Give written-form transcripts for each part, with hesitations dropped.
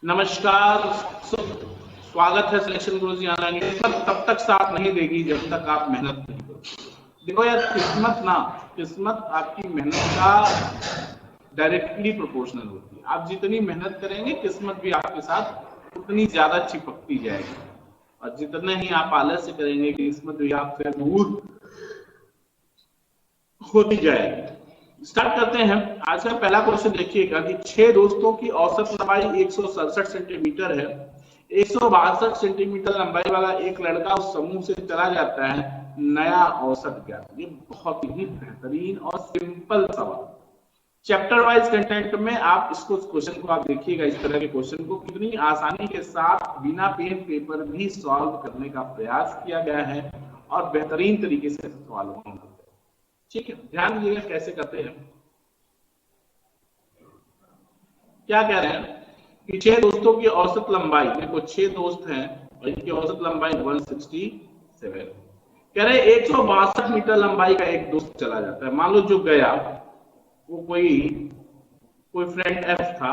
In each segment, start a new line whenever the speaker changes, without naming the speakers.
नमस्कार। स्वागत है सिलेक्शन गुरुजी ऑनलाइन। किस्मत तब तक साथ नहीं देगी जब तक आप मेहनत नहीं करोगे। देखो यार, किस्मत आपकी मेहनत का डायरेक्टली प्रोपोर्शनल होती है। आप जितनी मेहनत करेंगे किस्मत भी आपके साथ उतनी ज्यादा चिपकती जाएगी, और जितना ही आप आलस्य करेंगे किस्मत भी आपसे दूर होती जाएगी। स्टार्ट करते हैं। आज का पहला क्वेश्चन देखिएगा कि 6 दोस्तों की औसत लंबाई 167 सेंटीमीटर है। 162 सेंटीमीटर लंबाई वाला एक लड़का उस समूह से चला जाता है। नया औसत क्या? ये बहुत ही बेहतरीन और सिंपल सवाल। चैप्टर वाइज कंटेंट में आप इसको क्वेश्चन को आप देखिएगा, इस तरह के क्वेश्चन को कितनी आसानी के साथ बिना पेन पेपर भी सॉल्व करने का प्रयास किया गया है और बेहतरीन तरीके से सवालों को, ठीक है। ध्यान दीजिएगा कैसे करते हैं। क्या कह रहे हैं कि 6 दोस्तों की औसत लंबाई, देखो 6 दोस्त हैं और इनकी औसत लंबाई 167। कह रहे 162 मीटर लंबाई का एक दोस्त चला जाता है। मान लो जो गया वो कोई फ्रेंड एफ था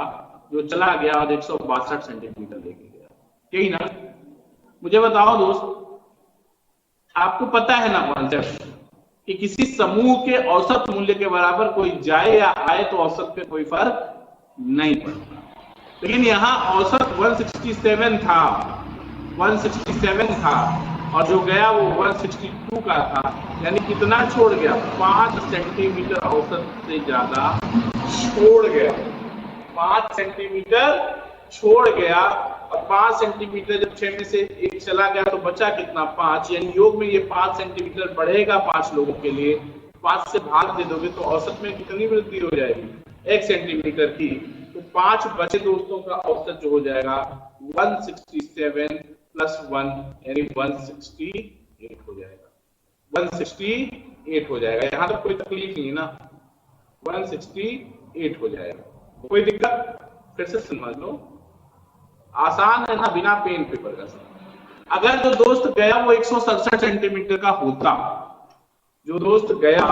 जो चला गया और 162 सेंटीमीटर लेके गया, यही ना। मुझे बताओ दोस्त, आपको पता है ना कॉन्सेप्ट कि किसी समूह के औसत मूल्य के बराबर कोई जाए या आए तो औसत पे कोई फर्क नहीं पड़ता। लेकिन यहाँ औसत 167 था, 167 था और जो गया वो 162 का था। यानी कितना छोड़ गया? 5 सेंटीमीटर औसत से ज्यादा छोड़ गया। 5 सेंटीमीटर छोड़ गया, और 5 सेंटीमीटर जब 6 में से एक चला गया तो बचा कितना? 5। यानी योग में ये 5 सेंटीमीटर बढ़ेगा 5 लोगों के लिए। 5 से भाग दे दोगे तो औसत में कितनी वृद्धि हो जाएगी? 1 सेंटीमीटर की। तो 5 बचे दोस्तों का औसत जो हो जाएगा 167 प्लस 1 यानी 168 हो जाएगा। 168 हो जाएगा। यहां तक कोई तकलीफ नहीं है ना। 168 हो जाएगा। कोई दिक्कत? फिर से समझ लो, आसान है ना, बिना पेन पेपर का। अगर जो दोस्त गया वो 167 सेंटीमीटर का होता, जो दोस्त गया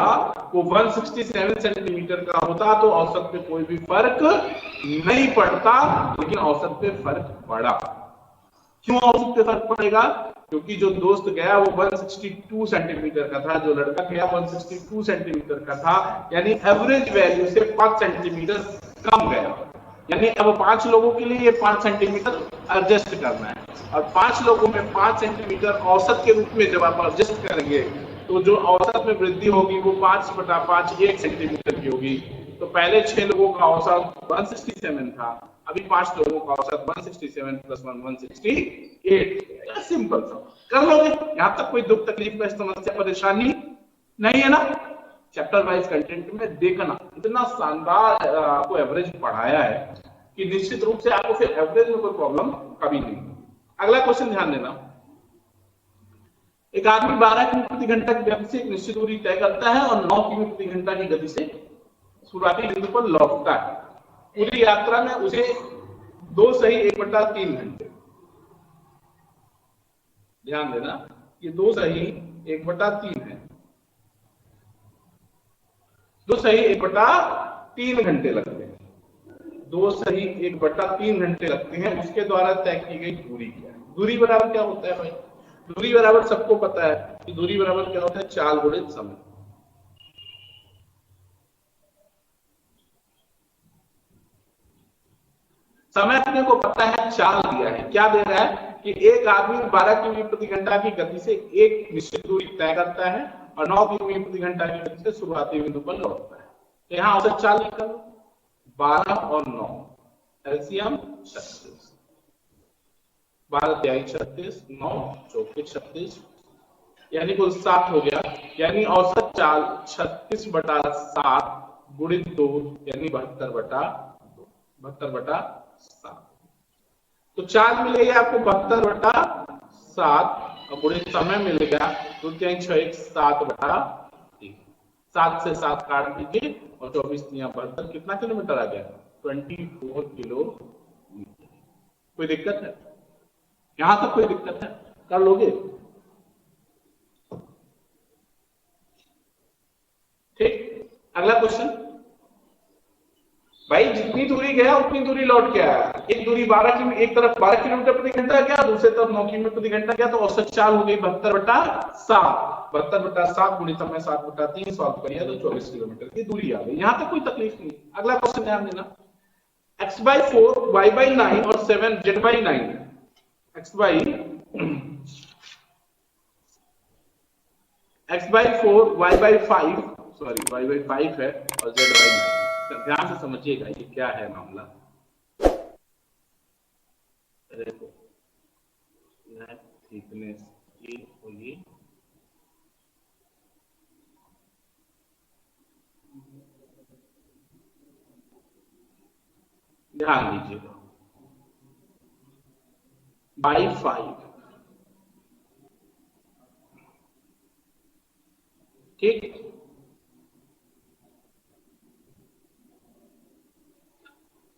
वो 167 सेंटीमीटर का होता तो औसत पे कोई भी फर्क नहीं पड़ता। लेकिन औसत पे फर्क पड़ा। क्यों औसत पे फर्क पड़ेगा? क्योंकि जो दोस्त गया वो 162 सेंटीमीटर का था, जो लड़का गया 162 सेंटीमीटर का था। यानी एवरेज वैल्यू से 5 सेंटीमीटर कम गया। यानी अब 5 लोगों के लिए ये 5 सेंटीमीटर एडजस्ट करना है, और 5 लोगों में 5 सेंटीमीटर औसत के रूप में जब आप एडजस्ट करेंगे तो जो औसत में वृद्धि होगी वो 5/5 1 सेंटीमीटर की होगी। तो पहले 6 लोगों का औसत 167 था, अभी 5 लोगों का औसत 167 प्लस 1 168। सिंपल सा कर लोगे। यहां तक कोई दुख तकलीफ का समस्या परेशानी नहीं है ना। चैप्टर वाइज कंटेंट में देखना, इतना शानदार आपको एवरेज पढ़ाया है कि निश्चित रूप से आपको फिर एवरेज में कोई प्रॉब्लम कभी नहीं। अगला क्वेश्चन ध्यान देना। एक आदमी 12 किमी प्रति घंटा की गति से एक निश्चित दूरी तय करता है और 9 किमी प्रति घंटा की गति से शुरुआती बिंदु पर लौटता है। पूरी यात्रा में उसे 2 सही 1/3 घंटे, ध्यान देना ये 2 सही 1/3 है, 2 सही 1/3 घंटे लगते हैं। 2 सही 1/3 घंटे लगते हैं। उसके द्वारा तय की गई दूरी क्या है? दूरी बराबर क्या होता है भाई? दूरी बराबर सबको पता है कि दूरी बराबर क्या होता है? चाल गुणित समय। समय अपने को पता है, चाल दिया है। क्या दे रहा है कि एक आदमी 12 किमी प्रति घंटा की गति से एक निश्चित दूरी तय करता है और 9 किमी प्रति घंटा की गति से शुरुआती बिंदु पर लौटता है। तो यहां औसत चाल निकाल लो। 12 और 9 एलसीएम 36। 12 तिहाई 36, 9 चौके 36, यानी कुल 7 हो गया। यानी औसत चाल 36/7 गुणित 2 यानी 72/2, 72/7। तो चाल मिलेगी आपको 72/7 और गुणित समय मिलेगा तो 7/1। 7 से 7 काट दीजिए और 24 72, कितना किलोमीटर आ गया? 24 किलोमीटर। कोई दिक्कत है? यहां तक कोई दिक्कत है? कर लोगे? ठीक। अगला क्वेश्चन, भाई जितनी दूरी गया उतनी दूरी लौट के आया। एक दूरी 12 किलोमीटर, एक तरफ 12 किलोमीटर प्रति घंटा गया, दूसरी तरफ 9 किलोमीटर प्रति घंटा गया, तो औसत चाल हो गई 72/7। 72/7 गुणित में 7/3 सॉल्व करिए तो 24 किलोमीटर की दूरी आ गई। यहां तक कोई तकलीफ नहीं। अगला क्वेश्चन ध्यान देना, x/4 y/9 और 7 z/9। x/4 y/5, sorry y/5 है और z/9। ध्यान से समझिएगा ये क्या है मामला। देखो यह थिकनेस ये होगी, ध्यान दीजिएगा, बाई 5, ठीक।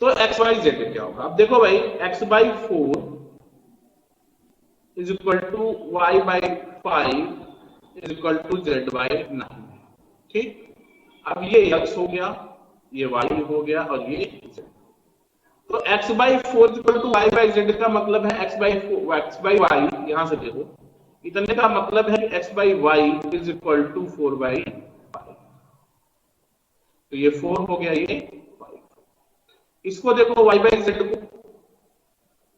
तो एक्स वाई जेड क्या होगा? अब देखो भाई, x/4 is equal to y/5 is equal to z/9, ठीक। अब ये x हो गया, ये y हो गया और ये z। तो x/4 is equal to y/z का मतलब है x/y, यहां से देखो इतने का मतलब है x/y इज इक्वल टू 4/5। तो ये 4 हो गया, ये 5। इसको देखो y/z को,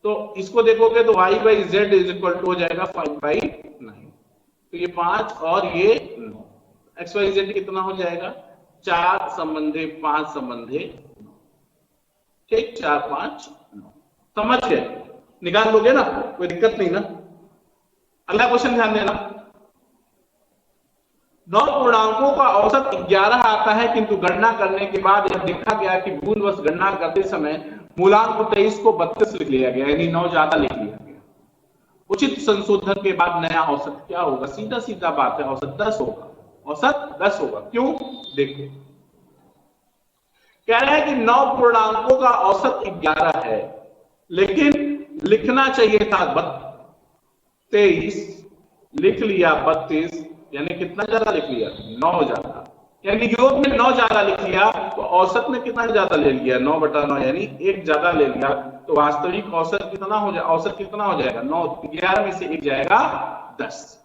तो इसको देखोगे तो y/z इज इक्वल टू हो जाएगा 5/9। तो ये 5 और ये 9, x/y/z कितना हो जाएगा? 4 संबंधे 5 संबंधे 9, ठीक। 4 5 9, समझ गए? निकाल लोगे ना, कोई दिक्कत नहीं ना। अगला क्वेश्चन ध्यान देना, 9 पूर्णांकों का औसत 11 आता है, किंतु गणना करने के बाद यह देखा गया कि भूलवश गणना करते समय मूलांक 23 को 32 लिख लिया गया, यानी 9 ज्यादा लिख लिया गया। उचित संशोधन के बाद नया औसत क्या होगा? सीधा सीधा बात है, औसत 10 होगा। औसत 10 होगा। क्यों? देखो, कह रहे हैं कि 9 पूर्णांकों का औसत 11 है, लेकिन लिखना चाहिए था 23, लिख लिया 32, यानी कितना ज्यादा लिख लिया? 9 ज्यादा। यानी योग में 9 ज्यादा लिख लिया, तो औसत में कितना ज्यादा ले लिया? 9/9, यानी 1 ज्यादा ले लिया। तो वास्तविक औसत कितना हो जाएगा? औसत कितना हो जाएगा? 9, 11 में से 1 जाएगा 10।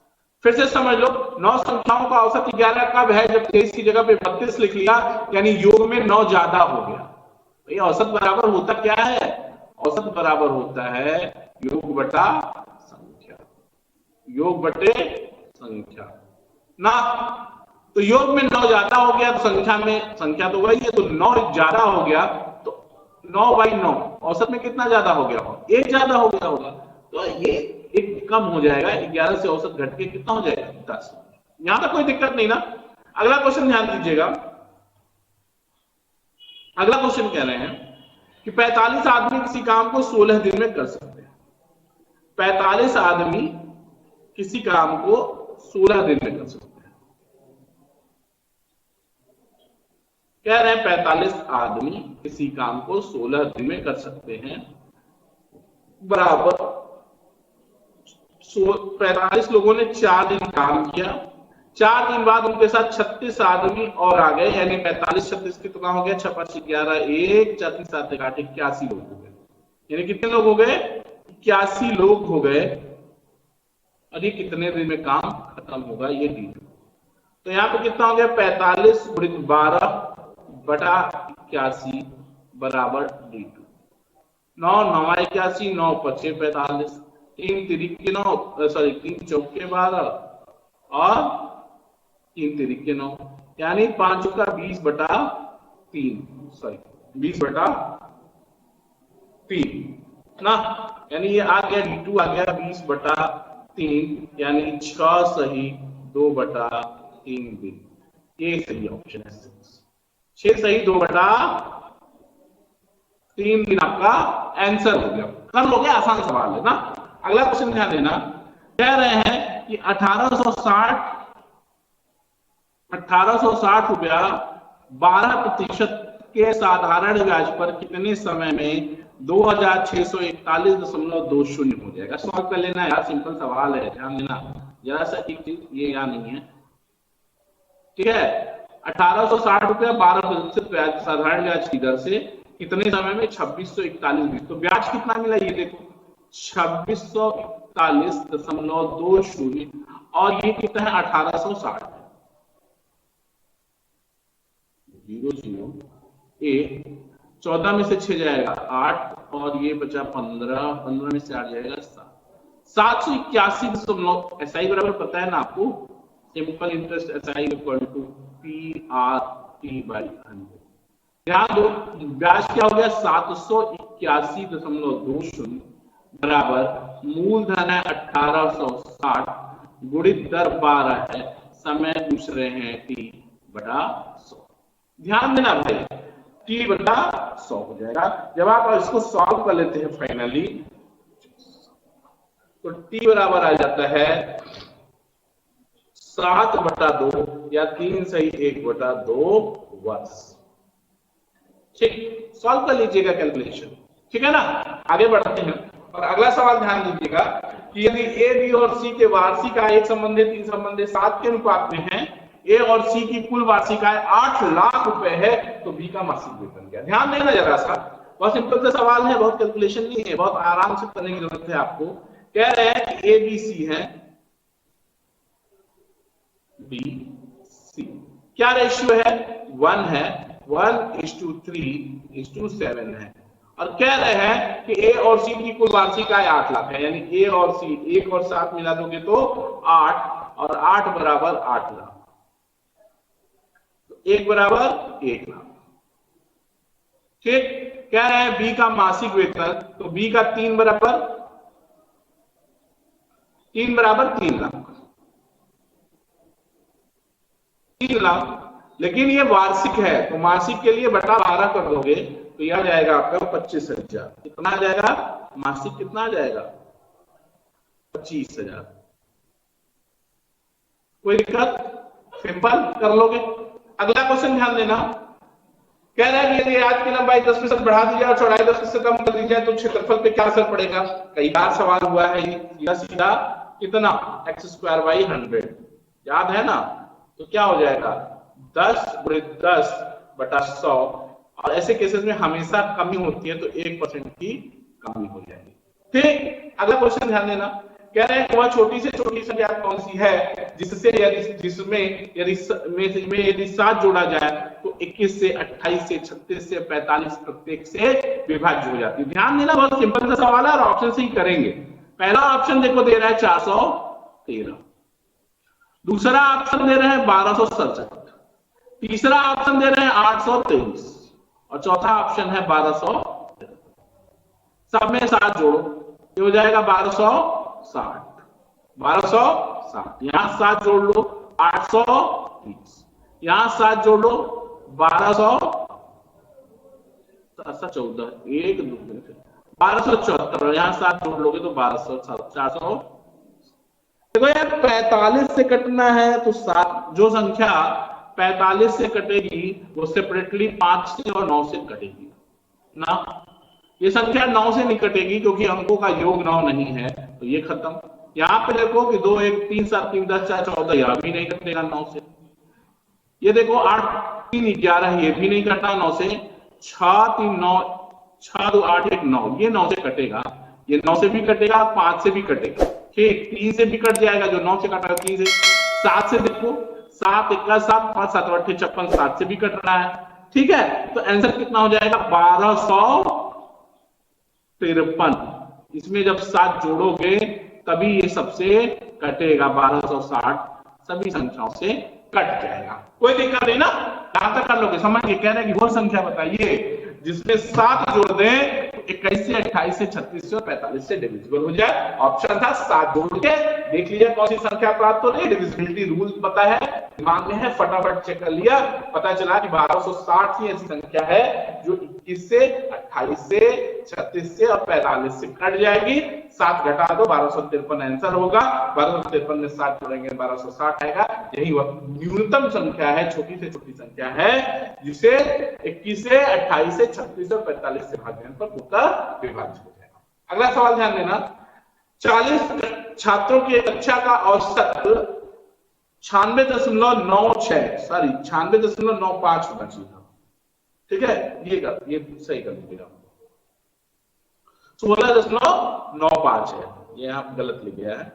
फिर से समझ लो, 9 संख्याओं का औसत 11 कब है? जब 23 की जगह पे 32 लिख लिया, यानी योग में 9 ज्यादा हो गया। तो ये औसत बराबर होता क्या है? औसत बराबर होता है योग बटा संख्या, योग बटे संख्या ना। तो योग में 9 ज्यादा हो गया, तो संख्या तो वही है, तो 9 ज्यादा हो गया, तो 9/9 औसत में कितना ज्यादा हो गया? 1 ज्यादा हो गया होगा। तो ये 1 कम हो जाएगा, 11 से औसत घट के कितना हो जाएगा? 10। यहां तक कोई दिक्कत नहीं ना। अगला क्वेश्चन ध्यान दीजिएगा, अगला क्वेश्चन कह रहे हैं कि 45 आदमी किसी काम को 16 दिन में कर सकते हैं। 45 आदमी किसी काम को 16 दिन में कर सकते हैं। कह रहे हैं 45 आदमी किसी काम को 16 दिन में कर सकते हैं, बराबर 45 लोगों ने 4 दिन काम किया, 4 दिन बाद उनके साथ 36 आदमी और आ गए, यानी 45 36 कितना हो गया? 6 5 11, 1 4 7 8 81 लोग हो गए। यानी कितने लोग हो गए? 81 लोग हो गए। और ये कितने दिन में काम खत्म होगा? ये डी। तो यहाँ पे कितना हो गया? 45 गुणित 12/81 बराबर D2। 9 9 81, 9 5 45, 3 3 9, सॉरी 3 4 12 और 3 3 9, यानी 5 का 20/3, सॉरी 20/3 ना। यानी ये आ गया D2 आ गया 20/3, यानी 6 सही 2/3 दिन। ये सही ऑप्शन है, 6 सही 2/3 दिन आपका आंसर हो गया। कर लोगे, आसान सवाल है ना। अगला क्वेश्चन ध्यान देना, कह रहे हैं कि 1860 रुपया 12% के साधारण ब्याज पर कितने समय में 2641.20 हो जाएगा? सॉल्व कर लेना यार, सिंपल सवाल है, ध्यान देना जरा सा। एक चीज ये याद नहीं है, ठीक है। 1860 रुपया 12% ब्याज, साधारण ब्याज की दर से इतने समय में 2641, तो ब्याज कितना मिला ये देखो 2641.20 और ये कितना है 1860, 0 14 में से 6 जाएगा 8 और ये बचा 15, 15 में से 8 जाएगा 781। एसआई बराबर पता है ना आपको, simple interest SI equal to PRT/100। ध्यान दो ब्याज क्या हो गया 781.20 बराबर मूलधन है 1860 गुणित दर 12 है, समय पूछ रहे हैं T/100। ध्यान देना भाई T/100 हो जाएगा। जब आप इसको सॉल्व कर लेते हैं फाइनली तो T बराबर आ जाता है 7/2 या 3 सही 1/2 वर्ष। ठीक, सॉल्व कर लीजिएगा कैलकुलेशन, ठीक है ना। आगे बढ़ते हैं और अगला सवाल ध्यान दीजिएगा कि यदि ए बी और सी के वार्षिक आय 1 संबंधी 3 संबंधी 7 के अनुपात में है, ए और सी की कुल वार्षिक आय 8 लाख रुपए है, तो बी का मासिक वेतन क्या। ध्यान देना जरा सा, बहुत सिंपल सा सवाल है, बहुत कैलकुलेशन नहीं है, बहुत आराम से करने की जरूरत है आपको। कह रहे हैं कि ए बी सी है, बी सी क्या रेशियो है 1 है, 1:3:7 है, और कह रहे हैं कि ए और सी की कुल वार्षिक आय 8 लाख है, यानी ए और सी 1 और 7 मिला दोगे तो 8 और 8 बराबर 8 लाख, तो 1 बराबर 1 लाख। ठीक, कह रहे हैं बी का मासिक वेतन, तो बी का 3 बराबर 3 लाख, 3 लाख, लेकिन ये वार्षिक है तो मासिक के लिए बटा 12 कर दोगे तो यह जाएगा आपका 25,000। कितना आ जाएगा मासिक, कितना आ जाएगा 25,000। कोई दिक्कत, सिंपल कर लोगे। अगला क्वेश्चन ध्यान देना, कह रहा है कि यदि आज की लंबाई 10% बढ़ा दी जाए और चौड़ाई 10% कम कर दी जाए तो क्षेत्रफल पे क्या असर पड़ेगा। कई बार सवाल हुआ है ये, सीधा कितना x²/100 याद है ना, तो क्या हो जाएगा 10/10/100, और ऐसे केसेस में हमेशा कमी होती है तो 1% की कमी हो जाएगी। ठीक, अगला क्वेश्चन ध्यान देना, कह रहे हैं कि वह छोटी से छोटी संख्या कौन सी है जिससे यदि 7 जोड़ा जाए तो 21 से 28 से 36 से 45 प्रत्येक से विभाज्य हो जाती है। ध्यान देना, बहुत सिंपल सा सवाल है और ऑप्शन से ही करेंगे। पहला ऑप्शन देखो दे रहा है 413, दूसरा ऑप्शन दे रहे हैं 1267, तीसरा ऑप्शन दे रहे हैं 823 और चौथा ऑप्शन है 1200। सब में 7 जोड़ो, ये हो जाएगा 1260, यहां 7 जोड़ लो 830, यहां 7 जोड़ लो 1214, 1 2 1274, यहां 7 जोड़ लोगे तो 400। देखो यार 45 से कटना है तो 7 जो संख्या 45 से कटेगी वो सेपरेटली 5 से और 9 से कटेगी ना, ये संख्या 9 से नहीं कटेगी क्योंकि अंकों का योग 9 नहीं है, तो ये खत्म। यहां पे देखो कि 2 1 3 7 3 10 4 14, यह भी नहीं कटेगा 9 से। ये देखो 8 3 11, ये भी नहीं कटा 9 से। 6 3 9 6 2 8 1 9, ये 9 से कटेगा, ये 9 से भी कटेगा, 5 से भी कटेगा। ठीक, 3 से भी कट जाएगा, जो 9 से कटा 3 से। 7 से देखो 7 1 7 5 7 8 56, 7 से भी कट रहा है। ठीक है, तो आंसर कितना हो जाएगा 1253। इसमें जब 7 जोड़ोगे तभी ये सबसे कटेगा, 1260 सभी संख्याओं से कट जाएगा। कोई दिक्कत नहीं ना, यहां तक कर लोगे, समझ के कह रहे हैं कि वो संख्या बताइए जिसमें 7 जोड़ दें 21 से 28 से 36 से और 45 से डिविजिबल हो जाए। ऑप्शन था 7 जोड़ के देख लीजिए कौन सी संख्या प्राप्त हो रही है। डिविजिबिलिटी रूल पता है, दिमाग में है, फटाफट चेक कर लिया, पता चला कि 1260 ही ऐसी संख्या है जो 21 से 28 से 36 से और 45 से कट जाएगी। 7 घटा दो 1253 आंसर होगा। 1253 में 7 जोड़ेंगे 1260 आएगा। यही वह न्यूनतम संख्या है, छोटी से छोटी संख्या है जिसे 21 से 28 से 36 और 45 से भागने पर उत्तर विभाज्य हो जाएगा। अगला सवाल ध्यान देना, 40 छात्रों की कक्षा का औसत 96.95 होना चाहिए था। ठीक है, ये सही कर दीजिएगा। 16.95 है, ये यहाँ गलत लिख गया है,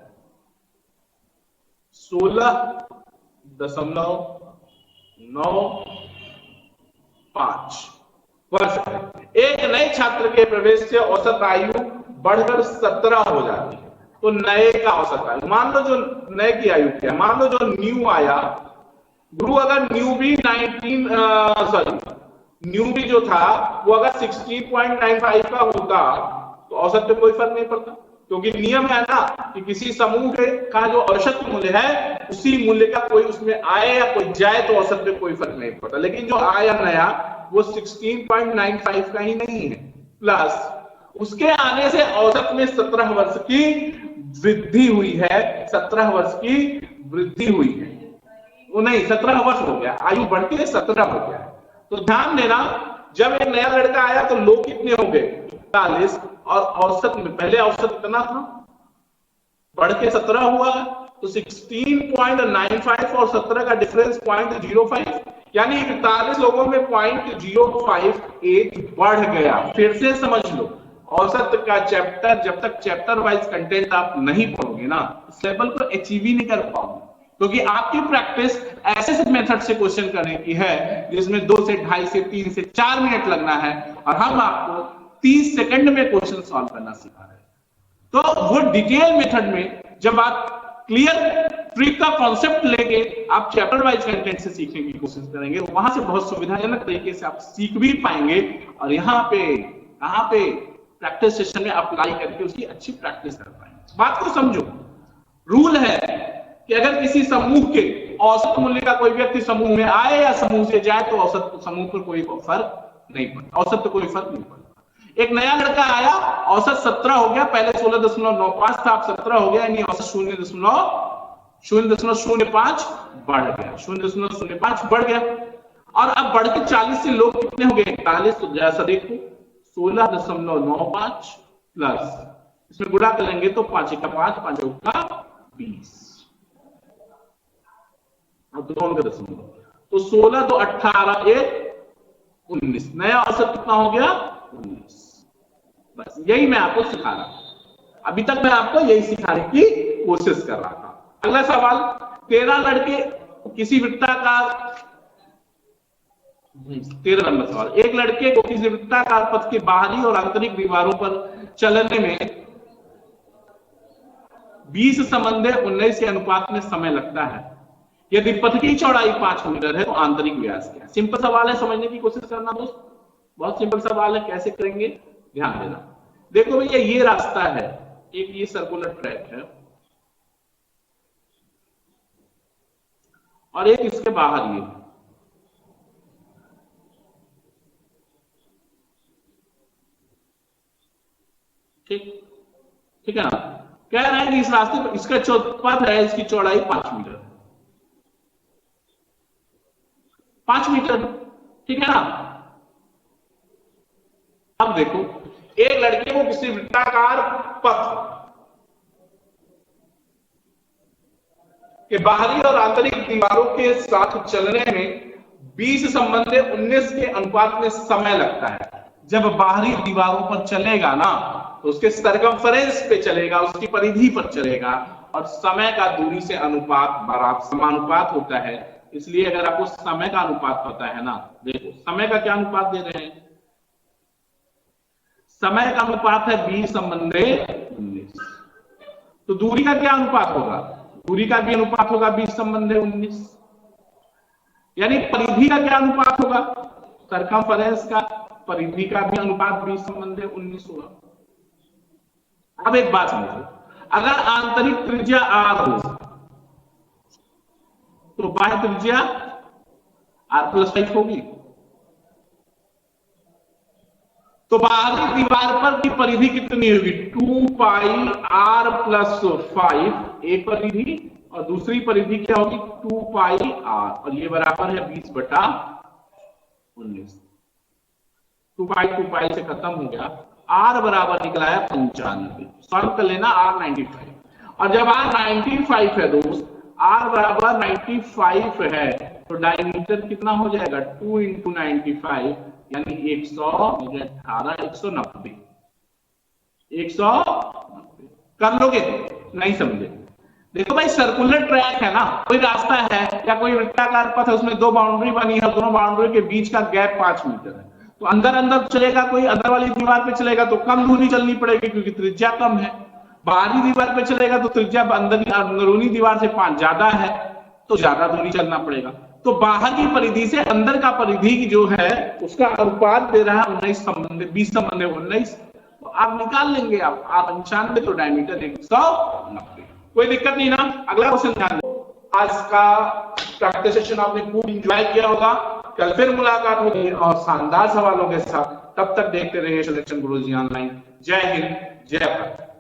16.95 वर्ष है। एक नए छात्र के प्रवेश से औसत आयु बढ़कर 17 हो जाती है। तो नए का औसत आयु, मान लो जो नए की आयु क्या है, मान लो जो न्यू आया गुरु, अगर न्यू भी न्यू भी जो था वो अगर 16.95 का होता तो औसत पे कोई फर्क नहीं पड़ता, क्योंकि नियम है ना कि किसी समूह का जो औसत मूल्य है उसी मूल्य का कोई उसमें आए या कोई जाए तो औसत पे कोई फर्क नहीं पड़ता। लेकिन जो आया नया वो 16.95 का ही नहीं है, प्लस उसके आने से औसत में 17 वर्ष की वृद्धि हुई है, 17 वर्ष की वृद्धि हुई है, वो नहीं 17 वर्ष हो गया, आयु बढ़ के 17 हो गया। तो ध्यान देना, जब एक नया लड़का आया तो लोग कितने हो गए 40, और औसत में पहले औसत कितना था, बढ़ के 17 हुआ, तो 16.95 और 17 का डिफरेंस 0.05, यानी 41 लोगों में 0.05 एज बढ़ गया। फिर से समझ लो, औसत का चैप्टर जब तक चैप्टर वाइज कंटेंट आप नहीं पढ़ोगे ना, इस लेवल को अचीव ही नहीं कर पाओगे, क्योंकि आपकी प्रैक्टिस ऐसे मेथड से क्वेश्चन करने की है जिसमें 2 से 2.5 से 3 से 4 मिनट लगना है, और हम आपको 30 सेकंड में क्वेश्चन सॉल्व करना सिखा रहे हैं। तो वो डिटेल मेथड में जब आप क्लियर ट्रिक का कॉन्सेप्ट लेके आप चैप्टर वाइज कंटेंट से सीखने की कोशिश करेंगे, वहां से बहुत सुविधाजनक तरीके से आप सीख भी पाएंगे, और यहाँ पे प्रैक्टिस सेशन में अप्लाई करके उसकी अच्छी प्रैक्टिस कर पाएंगे। बात को समझो, रूल है कि अगर किसी समूह के औसत मूल्य का कोई व्यक्ति समूह में आए या समूह से जाए तो औसत समूह पर कोई फर्क नहीं पड़ता, औसत पर कोई फर्क नहीं पड़ता। एक नया लड़का आया, औसत 17 हो गया, पहले 16.95 था, अब 17 हो गया, यानी औसत 0.05 बढ़ गया, 0.05 बढ़ गया, और अब बढ़ के 40 से लोग कितने हो गए 41, तो जैसा देखो 16.95 प्लस इसमें गुणा करेंगे तो 5 का 5, 5 का 20 और 2 का दशमलव, तो 16 तो 18 1 19, नया औसत कितना हो गया 19। बस यही मैं आपको सिखा रहा हूं, अभी तक मैं आपको यही सिखाने की कोशिश कर रहा था। अगला सवाल, 13 लड़के किसी वृत्ताकार, 13 नंबर सवाल, एक लड़के को किसी वृत्ताकार पथ की बाहरी और आंतरिक दीवारों पर चलने में 20 संबंधे 19 के अनुपात में समय लगता है। यदि पथ की चौड़ाई 5 मीटर है तो आंतरिक व्यास क्या है? सिंपल सवाल है, समझने की कोशिश करना दोस्त, बहुत सिंपल सवाल है। कैसे करेंगे ध्यान देना। देखो भैया, ये रास्ता है, एक ये सर्कुलर ट्रैक है और एक इसके बाहर ये, ठीक है ना। कह रहे हैं कि इस रास्ते पर इसका पथ है, इसकी चौड़ाई 5 मीटर, 5 मीटर, ठीक है ना। अब देखो, एक लड़के को किसी वृत्ताकार पथ के बाहरी और आंतरिक दीवारों के साथ चलने में 20 संबंधे 19 के अनुपात में समय लगता है। जब बाहरी दीवारों पर चलेगा ना तो उसके सरकमफरेंस पे चलेगा, उसकी परिधि पर चलेगा, और समय का दूरी से अनुपात बराबर समानुपात होता है। इसलिए अगर आपको समय का अनुपात पता है ना, देखो समय का क्या अनुपात दे रहे हैं, समय का अनुपात है 20 संबंधे 19, तो दूरी का क्या अनुपात होगा, दूरी का भी अनुपात होगा 20 संबंधे 19, यानी परिधि का क्या अनुपात होगा, सरकमफरेंस का, परिधि का भी अनुपात 20 संबंधे 19 होगा। अब एक बात समझो, अगर आंतरिक त्रिज्या r हो तो बाह्य त्रिज्या r+5 होगी, तो बाहरी दीवार पर की परिधि कितनी होगी 2πr+5, एक परिधि, और दूसरी परिधि क्या होगी 2πr, और ये बराबर है 20/19। 2π से खत्म हो गया, r बराबर निकला है 95, सॉल्व कर लेना r 95, और जब r 95 है दोस्त, r बराबर 95 है तो डायमीटर कितना हो जाएगा 2 × 95, यानी 100 18 190 कर लोगे? नहीं समझे? देखो भाई सर्कुलर ट्रैक है ना, कोई रास्ता है या कोई वृत्ताकार पथ है, उसमें दो बाउंड्री बनी है, दोनों बाउंड्री के बीच का गैप 5 मीटर है, तो अंदर अंदर चलेगा, कोई अंदर वाली दीवार पे चलेगा तो कम दूरी चलनी पड़ेगी क्योंकि त्रिज्या कम है, बाहरी दीवार पे चलेगा तो त्रिज्या अंदरूनी दीवार से 5 ज्यादा है तो ज्यादा दूरी चलना पड़ेगा। तो बाहर की परिधि से अंदर का परिधि जो है उसका अनुपात दे रहा है 19 संबंधित 20 संबंधित 19, तो आप निकाल लेंगे। आप 95 तो डायमीटर 190। कोई दिक्कत नहीं ना? अगला क्वेश्चन ध्यान दो। आज का प्रैक्टिस सेशन आपने खूब एंजॉय किया होगा। कल फिर मुलाकात होगी और शानदार सवालों के साथ। तब तक देखते रहिए सिलेक्शन गुरुजी ऑनलाइन। जय हिंद, जय भारत।